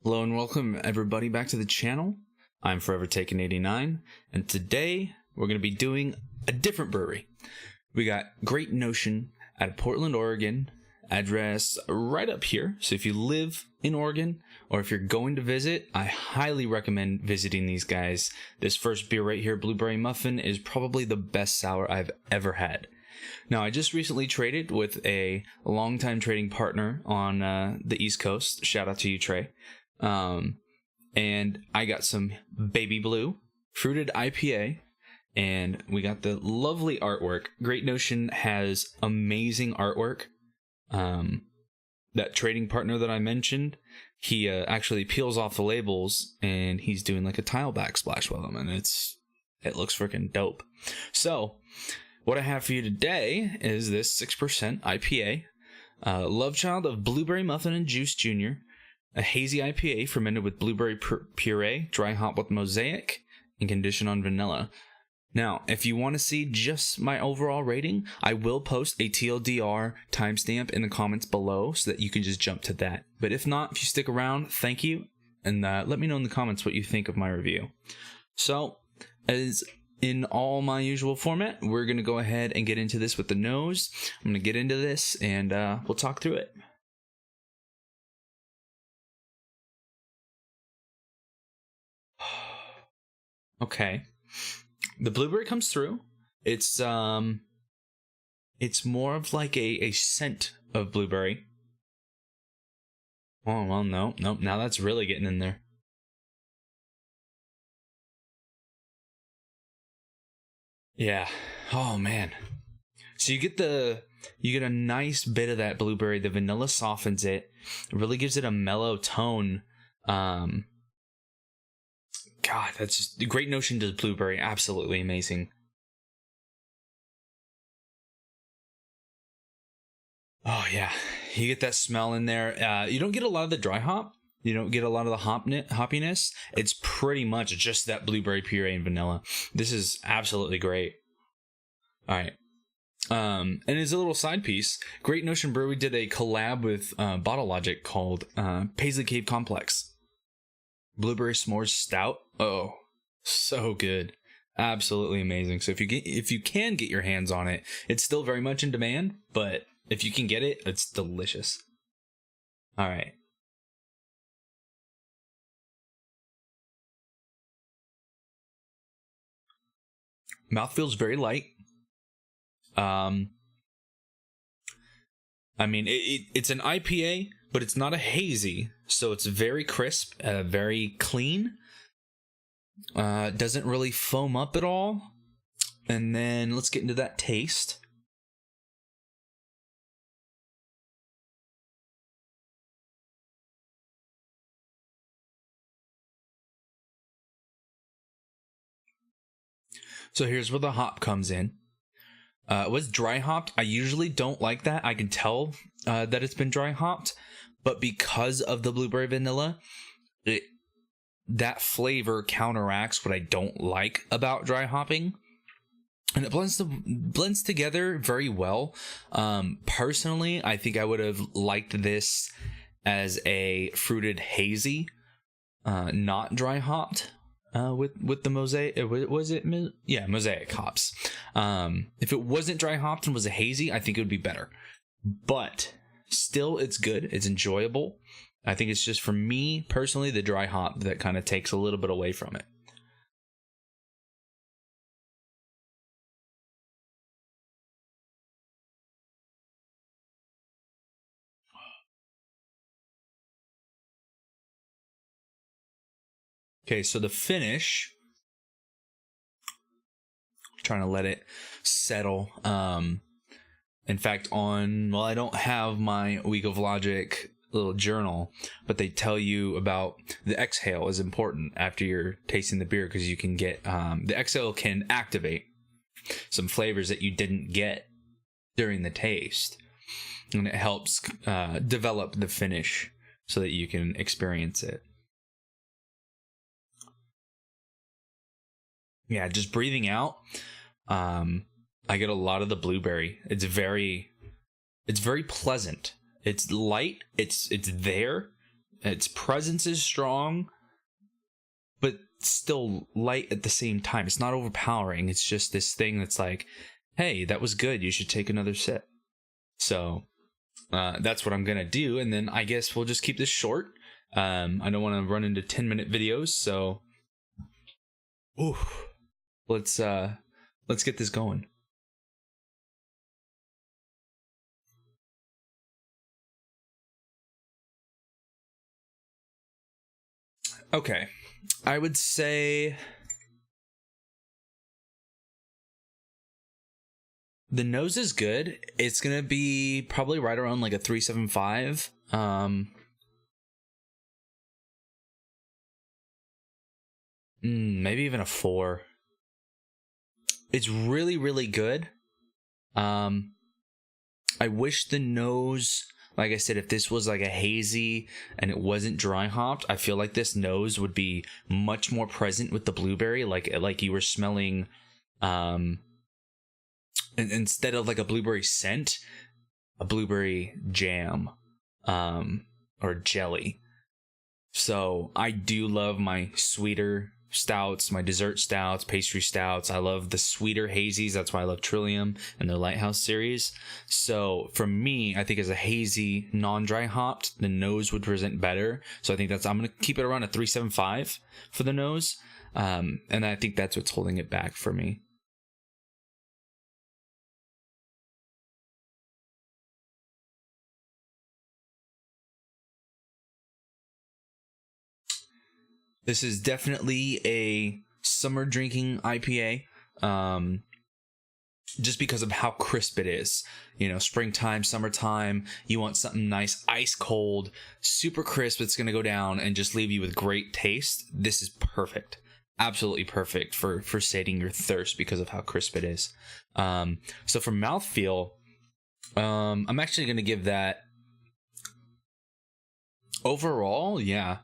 Hello and welcome everybody back to the channel. I'm Forever Taken 89, and today we're going to be doing a different brewery. We got Great Notion out of Portlan, Oregon, address right up here. So if you live in Oregon or if you're going to visit, I highly recommend visiting these guys. This first beer right here, Blueberry Muffin, is probably the best sour I've ever had. Now, I just recently traded with a longtime trading partner on the East Coast. Shout out to you, Trey. And I got some Baby Blue fruited IPA, and we got the lovely artwork. Great Notion has amazing artwork. That trading partner that I mentioned, he actually peels off the labels and he's doing like a tile backsplash with them, and it looks freaking dope. So what I have for you today is this 6% IPA, love child of Blueberry Muffin and Juice Jr., a hazy IPA fermented with blueberry puree, dry hop with Mosaic, and conditioned on vanilla. Now, if you want to see just my overall rating, I will post a TLDR timestamp in the comments below so that you can just jump to that. But if not, if you stick around, thank you, and let me know in the comments what you think of my review. So, as in all my usual format, we're going to go ahead and get into this with the nose. I'm going to get into this, and we'll talk through it. Okay, the blueberry comes through. It's more of like a scent of blueberry. Oh, well, no, now that's really getting in there. Yeah. Oh man. So you get a nice bit of that blueberry. The vanilla softens it. It really gives it a mellow tone. God, that's just the Great Notion does blueberry absolutely amazing. Oh yeah, you get that smell in there. You don't get a lot of the dry hop. You don't get a lot of the hoppiness. It's pretty much just that blueberry puree and vanilla. This is absolutely great. All right. And as a little side piece, Great Notion Brewing did a collab with Bottle Logic called Paisley Cave Complex. Blueberry s'mores stout. Oh, so good. Absolutely amazing. So if you can get your hands on it, it's still very much in demand, but if you can get it, it's delicious. All right. Mouth feels very light. I mean, it's an IPA, but it's not a hazy, so it's very crisp, very clean. Doesn't really foam up at all. And then let's get into that taste. So here's where the hop comes in. It was dry hopped. I usually don't like that. I can tell that it's been dry hopped, but because of the blueberry vanilla, that flavor counteracts what I don't like about dry hopping, and it blends together very well. Personally, I think I would have liked this as a fruited hazy, not dry hopped. With the Mosaic, Mosaic hops. If it wasn't dry hopped and was a hazy, I think it would be better. But still, it's good. It's enjoyable. I think it's just, for me personally, the dry hop that kind of takes a little bit away from it. Okay, so the finish, trying to let it settle. In fact, I don't have my Week of Logic little journal, but they tell you about the exhale is important after you're tasting the beer, because you can get the exhale can activate some flavors that you didn't get during the taste, and it helps develop the finish so that you can experience it. Yeah, just breathing out, I get a lot of the blueberry. It's very pleasant. It's light. It's there. its presence is strong, but still light at the same time. It's not overpowering. It's just this thing that's like, hey, that was good. You should take another sip. So that's what I'm going to do. And then I guess we'll just keep this short. I don't want to run into 10-minute videos. So let's get this going. Okay. I would say the nose is good. It's going to be probably right around like a 3.75. Maybe even a 4. It's really, really good. I wish the nose, like I said, if this was like a hazy and it wasn't dry hopped, I feel like this nose would be much more present with the blueberry, like you were smelling, instead of like a blueberry scent, a blueberry jam, or jelly. So I do love my sweeter stouts, my dessert stouts, pastry stouts. I love the sweeter hazies. That's why I love Trillium and the Lighthouse series. So for me, I think as a hazy, non-dry hopped, the nose would present better. So I think I'm going to keep it around a 3.75 for the nose. And I think that's what's holding it back for me. This is definitely a summer drinking IPA, just because of how crisp it is. You know, springtime, summertime, you want something nice, ice cold, super crisp. It's going to go down and just leave you with great taste. This is perfect. Absolutely perfect for sating your thirst because of how crisp it is. So for mouthfeel, I'm actually going to give that overall, yeah.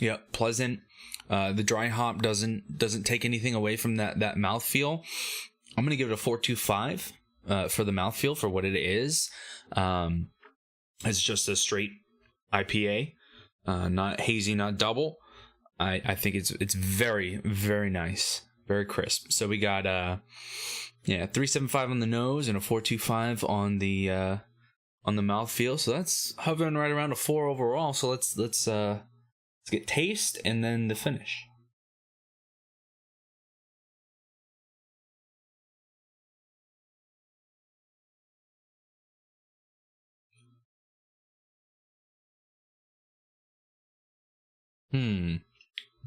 Yeah, pleasant. The dry hop doesn't take anything away from that mouthfeel. I'm gonna give it a 4.25 for the mouthfeel for what it is. It's just a straight IPA, not hazy, not double. I think it's very, very nice, very crisp. So we got 3.75 on the nose and a 4.25 on the mouthfeel. So that's hovering right around a 4 overall. So let's get taste and then the finish.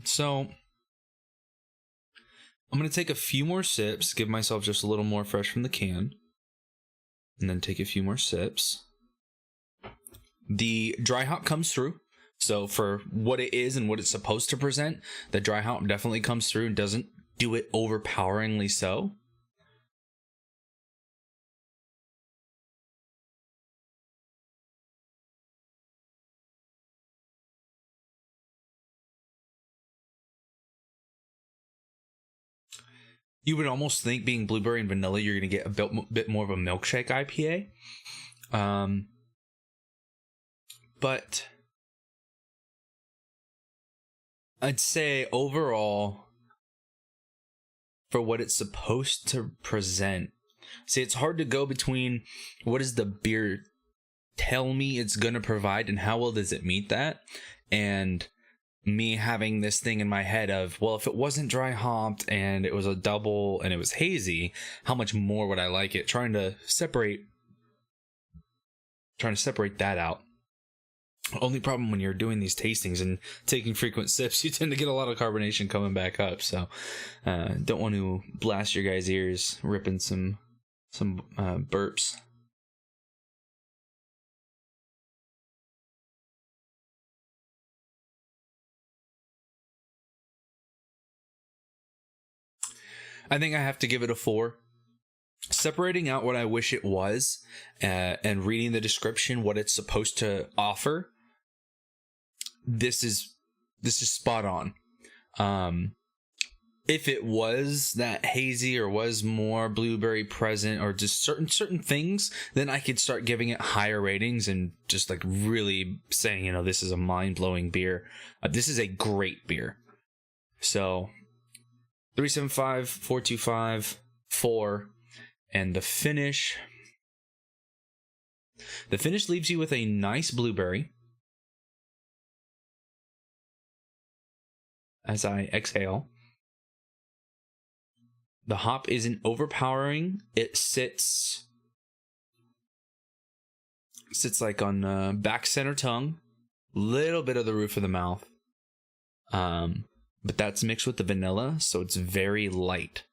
So I'm going to take a few more sips, give myself just a little more fresh from the can, and then take a few more sips. The dry hop comes through. So for what it is and what it's supposed to present, the dry hop definitely comes through and doesn't do it overpoweringly so. You would almost think, being blueberry and vanilla, you're going to get a bit more of a milkshake IPA. But I'd say overall, for what it's supposed to present, see, it's hard to go between what does the beer tell me it's going to provide and how well does it meet that, and me having this thing in my head of, well, if it wasn't dry hopped and it was a double and it was hazy, how much more would I like it? Trying to separate that out. Only problem when you're doing these tastings and taking frequent sips, you tend to get a lot of carbonation coming back up. So don't want to blast your guys' ears ripping some burps. I think I have to give it a 4. Separating out what I wish it was, and reading the description, what it's supposed to offer, this is spot on. if it was that hazy or was more blueberry present or just certain things, then I could start giving it higher ratings and just like really saying, you know, this is a mind-blowing beer. This is a great beer. So 3.75, 4.25, 4, and the finish leaves you with a nice blueberry as I exhale. The hop isn't overpowering. It sits like on back center tongue, little bit of the roof of the mouth. But that's mixed with the vanilla, so it's very light.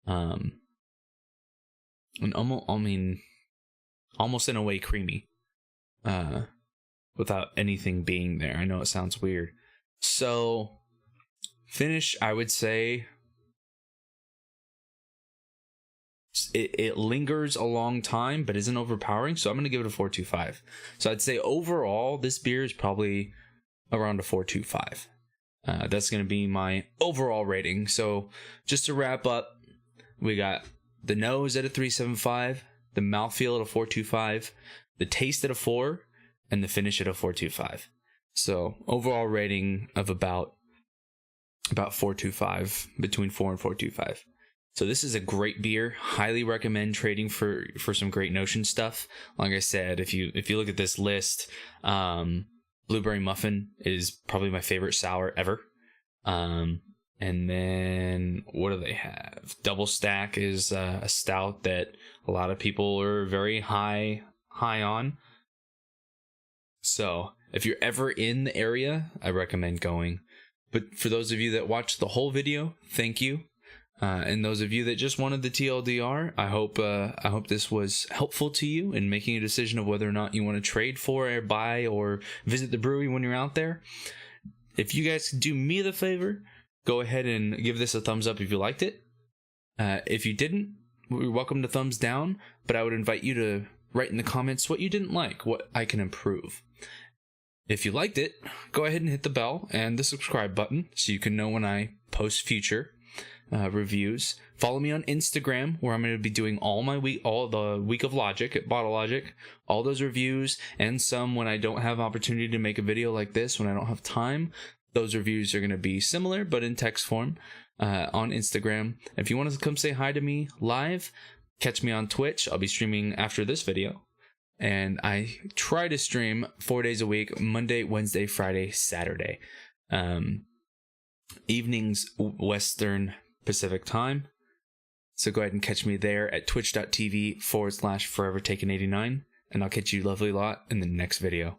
And almost in a way creamy. Without anything being there. I know it sounds weird. So finish, I would say it lingers a long time, but isn't overpowering. So I'm going to give it a 4.25. So I'd say overall, this beer is probably around a 4.25. That's going to be my overall rating. So just to wrap up, we got the nose at a 3.75, the mouthfeel at a 4.25, the taste at a 4, and the finish at a 4.25. So overall rating of about 4.25, between 4 and 4.25. So this is a great beer. Highly recommend trading for some Great Notion stuff. Like I said, if you look at this list, Blueberry Muffin is probably my favorite sour ever. And then what do they have? Double Stack is a stout that a lot of people are very high on. So if you're ever in the area, I recommend going. But for those of you that watched the whole video, thank you. And those of you that just wanted the TLDR, I hope this was helpful to you in making a decision of whether or not you want to trade for or buy or visit the brewery when you're out there. If you guys do me the favor, go ahead and give this a thumbs up if you liked it. If you didn't, you're welcome to thumbs down, but I would invite you to write in the comments what you didn't like, what I can improve. If you liked it, go ahead and hit the bell and the subscribe button so you can know when I post future reviews. Follow me on Instagram, where I'm going to be doing all the Week of Logic at Bottle Logic, all those reviews, and some when I don't have opportunity to make a video like this, when I don't have time. Those reviews are going to be similar, but in text form on Instagram. If you want to come say hi to me live, catch me on Twitch. I'll be streaming after this video. And I try to stream 4 days a week, Monday, Wednesday, Friday, Saturday. Evenings, Western Pacific time. So go ahead and catch me there at twitch.tv/forevertaken89. And I'll catch you lovely lot in the next video.